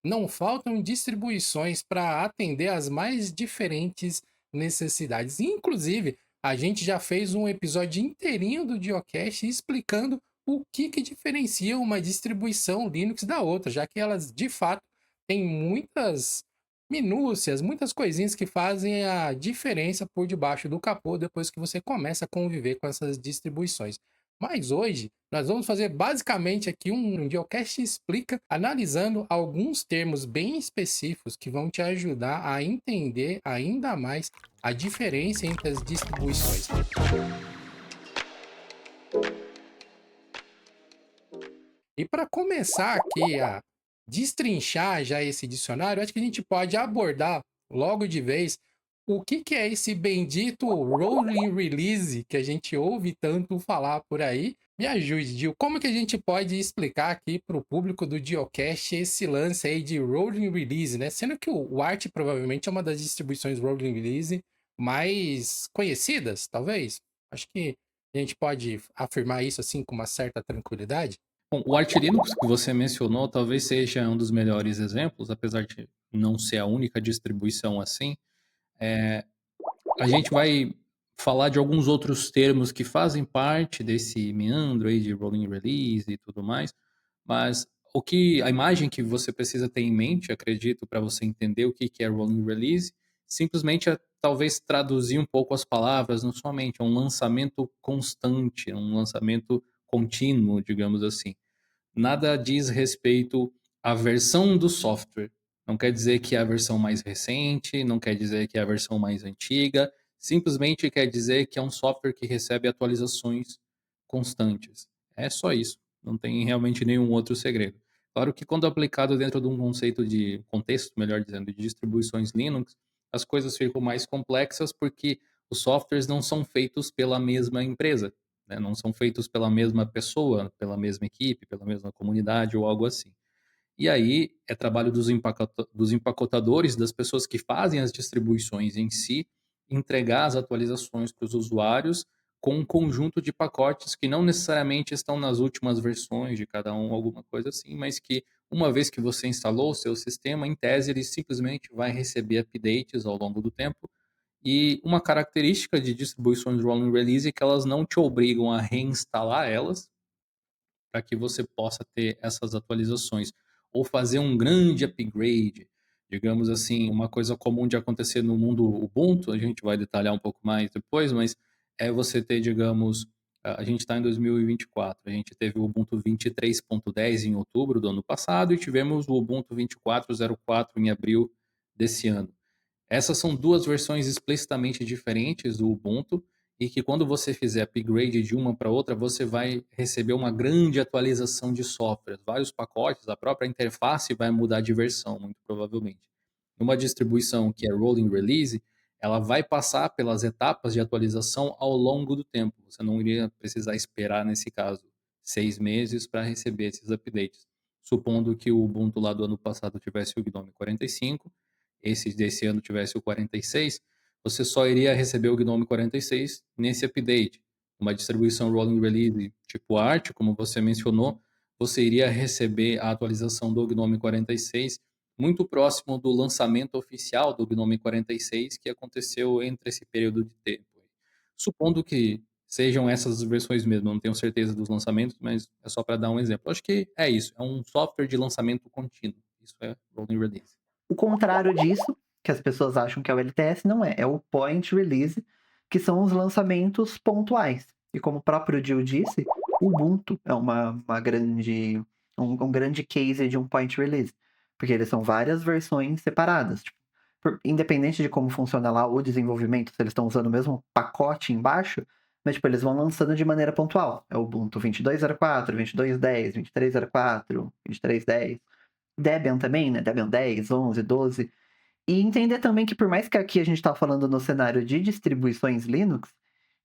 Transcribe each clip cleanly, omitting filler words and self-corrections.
não faltam distribuições para atender às mais diferentes necessidades. Inclusive, a gente já fez um episódio inteirinho do Diocast explicando o que diferencia uma distribuição Linux da outra, já que elas de fato têm muitas minúcias, muitas coisinhas que fazem a diferença por debaixo do capô depois que você começa a conviver com essas distribuições. Mas hoje nós vamos fazer basicamente aqui um Geocast Explica, analisando alguns termos bem específicos que vão te ajudar a entender ainda mais a diferença entre as distribuições. E para começar aqui a destrinchar já esse dicionário, acho que a gente pode abordar logo de vez o que é esse bendito rolling release que a gente ouve tanto falar por aí. Me ajude, Gil. Como que a gente pode explicar aqui para o público do Geocast esse lance aí de rolling release, né? Sendo que o Arch provavelmente é uma das distribuições rolling release mais conhecidas, talvez. Acho que a gente pode afirmar isso assim com uma certa tranquilidade. Bom, o Arch Linux que você mencionou talvez seja um dos melhores exemplos, apesar de não ser a única distribuição assim. A gente vai falar de alguns outros termos que fazem parte desse meandro aí de rolling release e tudo mais, mas a imagem que você precisa ter em mente, acredito, para você entender o que é rolling release, simplesmente é talvez traduzir um pouco as palavras na sua mente. É um lançamento constante, é um lançamento contínuo, digamos assim. Nada diz respeito à versão do software. Não quer dizer que é a versão mais recente, não quer dizer que é a versão mais antiga, simplesmente quer dizer que é um software que recebe atualizações constantes. É só isso, não tem realmente nenhum outro segredo. Claro que quando aplicado dentro de um conceito de contexto, melhor dizendo, de distribuições Linux, as coisas ficam mais complexas porque os softwares não são feitos pela mesma empresa, né? Não são feitos pela mesma pessoa, pela mesma equipe, pela mesma comunidade ou algo assim. E aí é trabalho dos empacotadores, das pessoas que fazem as distribuições em si, entregar as atualizações para os usuários com um conjunto de pacotes que não necessariamente estão nas últimas versões de cada um, alguma coisa assim, mas que uma vez que você instalou o seu sistema, em tese ele simplesmente vai receber updates ao longo do tempo. E uma característica de distribuições rolling release é que elas não te obrigam a reinstalar elas para que você possa ter essas atualizações ou fazer um grande upgrade, digamos assim, uma coisa comum de acontecer no mundo Ubuntu, a gente vai detalhar um pouco mais depois, mas é você ter, digamos, a gente está em 2024, a gente teve o Ubuntu 23.10 em outubro do ano passado e tivemos o Ubuntu 24.04 em abril desse ano. Essas são duas versões explicitamente diferentes do Ubuntu e que quando você fizer upgrade de uma para outra, você vai receber uma grande atualização de software, vários pacotes, a própria interface vai mudar de versão, muito provavelmente. Numa distribuição que é rolling release, ela vai passar pelas etapas de atualização ao longo do tempo. Você não iria precisar esperar, nesse caso, 6 meses para receber esses updates. Supondo que o Ubuntu lá do ano passado tivesse o GNOME 45, esse desse ano tivesse o 46, você só iria receber o GNOME 46 nesse update. Uma distribuição rolling release tipo Arch, como você mencionou, você iria receber a atualização do GNOME 46 muito próximo do lançamento oficial do GNOME 46, que aconteceu entre esse período de tempo. Supondo que sejam essas versões mesmo, não tenho certeza dos lançamentos, mas é só para dar um exemplo. Acho que é isso, é um software de lançamento contínuo. Isso é rolling release. O contrário disso, que as pessoas acham que é o LTS, não é. É o Point Release, que são os lançamentos pontuais. E como o próprio Gil disse, o Ubuntu é uma grande, um grande case de um Point Release. Porque eles são várias versões separadas. Tipo, independente de como funciona lá o desenvolvimento, se eles estão usando o mesmo pacote embaixo, mas tipo, eles vão lançando de maneira pontual. É o Ubuntu 22.04, 22.10, 23.04, 23.10. Debian também, né? Debian 10, 11, 12. E entender também que por mais que aqui a gente está falando no cenário de distribuições Linux,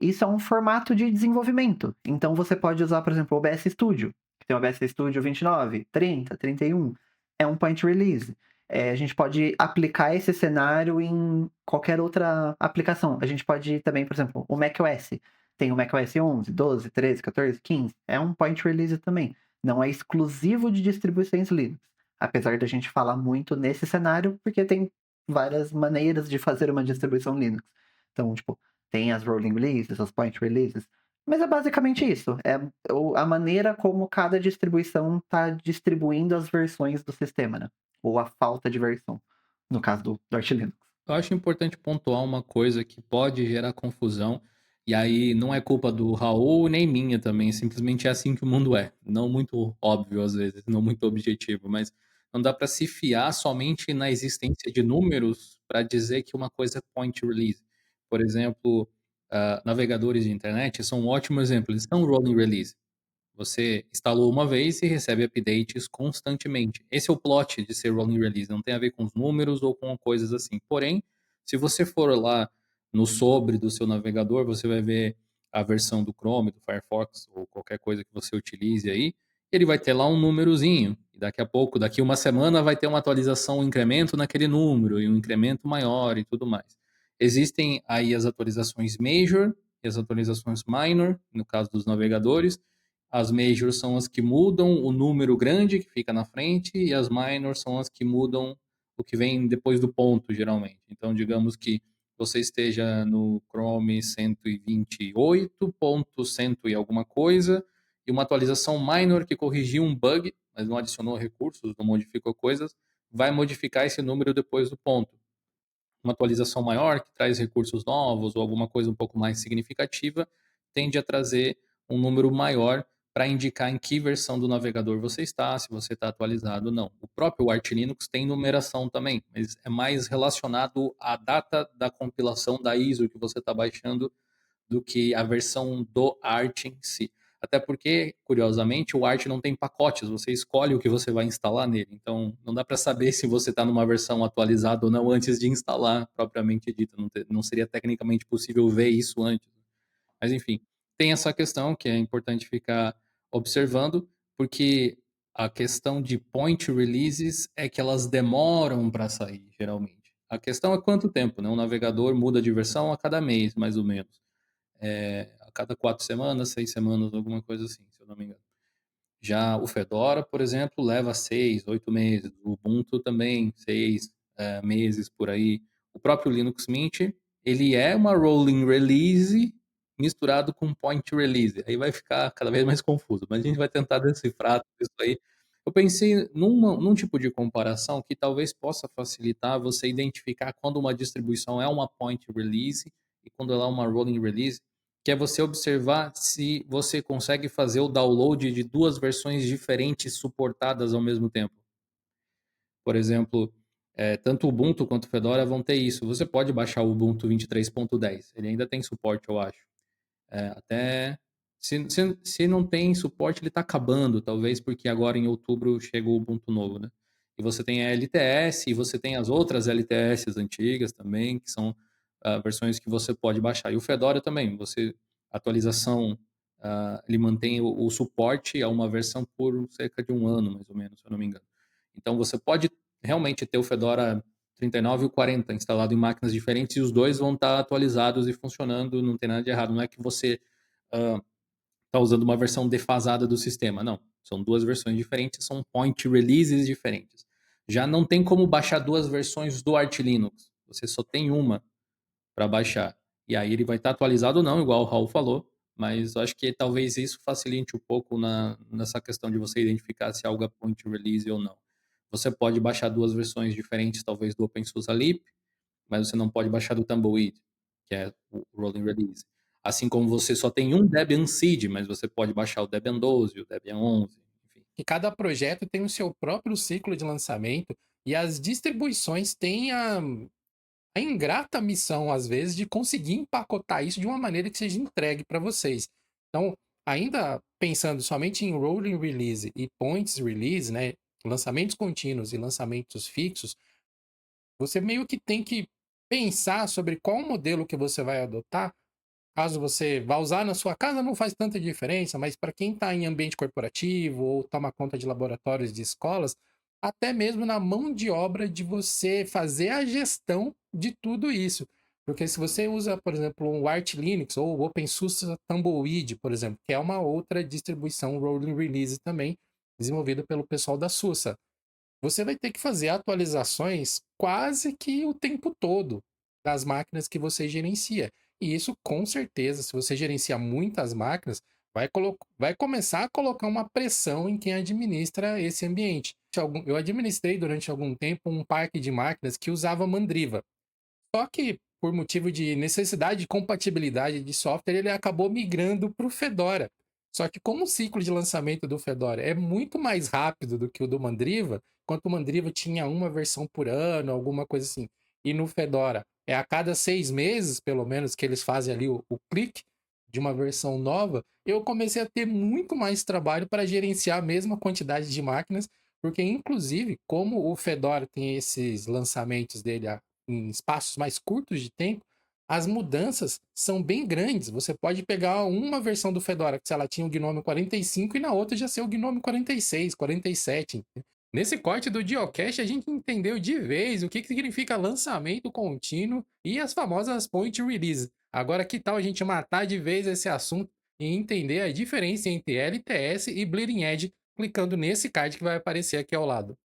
isso é um formato de desenvolvimento. Então você pode usar, por exemplo, o OBS Studio, que tem o OBS Studio 29, 30, 31. É um point release. A gente pode aplicar esse cenário em qualquer outra aplicação. A gente pode também, por exemplo, o macOS. Tem o macOS 11, 12, 13, 14, 15. É um point release também. Não é exclusivo de distribuições Linux. Apesar da gente falar muito nesse cenário, porque tem várias maneiras de fazer uma distribuição Linux. Então, tipo, tem as rolling releases, as point releases, mas é basicamente isso. É a maneira como cada distribuição está distribuindo as versões do sistema, né? Ou a falta de versão, no caso do Arch Linux. Eu acho importante pontuar uma coisa que pode gerar confusão, e aí não é culpa do Raul nem minha também, simplesmente é assim que o mundo é. Não muito óbvio às vezes, não muito objetivo, mas não dá para se fiar somente na existência de números para dizer que uma coisa é point release. Por exemplo, navegadores de internet são um ótimo exemplo, eles são rolling release. Você instalou uma vez e recebe updates constantemente. Esse é o plot de ser rolling release, não tem a ver com os números ou com coisas assim. Porém, se você for lá no sobre do seu navegador, você vai ver a versão do Chrome, do Firefox ou qualquer coisa que você utilize aí, ele vai ter lá um númerozinho. E daqui a pouco, daqui uma semana, vai ter uma atualização, um incremento naquele número e um incremento maior e tudo mais. Existem aí as atualizações major e as atualizações minor, no caso dos navegadores. As majors são as que mudam o número grande que fica na frente e as minors são as que mudam o que vem depois do ponto, geralmente. Então, digamos que você esteja no Chrome 128.100 e alguma coisa, e uma atualização minor que corrigiu um bug, mas não adicionou recursos, não modificou coisas, vai modificar esse número depois do ponto. Uma atualização maior, que traz recursos novos ou alguma coisa um pouco mais significativa, tende a trazer um número maior para indicar em que versão do navegador você está, se você está atualizado ou não. O próprio Arch Linux tem numeração também, mas é mais relacionado à data da compilação da ISO que você está baixando do que a versão do Arch em si. Até porque, curiosamente, o Arch não tem pacotes, você escolhe o que você vai instalar nele. Então, não dá para saber se você está numa versão atualizada ou não antes de instalar, propriamente dita. Não seria tecnicamente possível ver isso antes. Mas, enfim, tem essa questão que é importante ficar observando, porque a questão de point releases é que elas demoram para sair, geralmente. A questão é quanto tempo, né? O navegador muda de versão a cada mês, mais ou menos. A cada 4 semanas, 6 semanas, alguma coisa assim, se eu não me engano. Já o Fedora, por exemplo, leva 6, 8 meses. O Ubuntu também, 6 meses por aí. O próprio Linux Mint, ele é uma rolling release misturado com point release. Aí vai ficar cada vez mais confuso, mas a gente vai tentar decifrar tudo isso aí. Eu pensei num tipo de comparação que talvez possa facilitar você identificar quando uma distribuição é uma point release e quando ela é uma rolling release, que é você observar se você consegue fazer o download de duas versões diferentes suportadas ao mesmo tempo. Por exemplo, tanto o Ubuntu quanto o Fedora vão ter isso. Você pode baixar o Ubuntu 23.10, ele ainda tem suporte, eu acho. Até se não tem suporte, ele está acabando, talvez porque agora em outubro chega o Ubuntu novo, né? E você tem a LTS, e você tem as outras LTS antigas também, que são versões que você pode baixar. E o Fedora também, atualização, ele mantém o suporte a uma versão por cerca de um ano, mais ou menos, se eu não me engano. Então você pode realmente ter o Fedora 39 e o 40 instalado em máquinas diferentes e os dois vão estar atualizados e funcionando, não tem nada de errado. Não é que você está usando uma versão defasada do sistema, não. São duas versões diferentes, são point releases diferentes. Já não tem como baixar duas versões do Arch Linux, você só tem uma para baixar. E aí ele vai estar atualizado ou não, igual o Raul falou, mas eu acho que talvez isso facilite um pouco nessa questão de você identificar se algo é point release ou não. Você pode baixar duas versões diferentes, talvez do OpenSUSE Leap, mas você não pode baixar do Tumbleweed, que é o rolling release. Assim como você só tem um Debian Seed, mas você pode baixar o Debian 12, o Debian 11, enfim. Que cada projeto tem o seu próprio ciclo de lançamento e as distribuições têm a ingrata missão, às vezes, de conseguir empacotar isso de uma maneira que seja entregue para vocês. Então, ainda pensando somente em rolling release e points release, né, lançamentos contínuos e lançamentos fixos, você meio que tem que pensar sobre qual modelo que você vai adotar. Caso você vá usar na sua casa, não faz tanta diferença, mas para quem está em ambiente corporativo ou toma conta de laboratórios de escolas, até mesmo na mão de obra de você fazer a gestão de tudo isso. Porque se você usa, por exemplo, um Arch Linux ou o OpenSUSE Tumbleweed, por exemplo, que é uma outra distribuição rolling release também, desenvolvida pelo pessoal da SUSE. você vai ter que fazer atualizações quase que o tempo todo das máquinas que você gerencia. E isso, com certeza, se você gerencia muitas máquinas, vai começar a colocar uma pressão em quem administra esse ambiente. Eu administrei durante algum tempo um parque de máquinas que usava Mandriva. Só que, por motivo de necessidade de compatibilidade de software, ele acabou migrando para o Fedora. Só que como o ciclo de lançamento do Fedora é muito mais rápido do que o do Mandriva, enquanto o Mandriva tinha uma versão por ano, alguma coisa assim, e no Fedora é a cada 6 meses, pelo menos, que eles fazem ali o clique de uma versão nova, eu comecei a ter muito mais trabalho para gerenciar a mesma quantidade de máquinas, porque, inclusive, como o Fedora tem esses lançamentos dele em espaços mais curtos de tempo, as mudanças são bem grandes. Você pode pegar uma versão do Fedora que, se ela tinha o Gnome 45 e na outra já ser o Gnome 46, 47. Nesse corte do Geocache, a gente entendeu de vez o que significa lançamento contínuo e as famosas point release. Agora, que tal a gente matar de vez esse assunto e entender a diferença entre LTS e Bleeding Edge, clicando nesse card que vai aparecer aqui ao lado?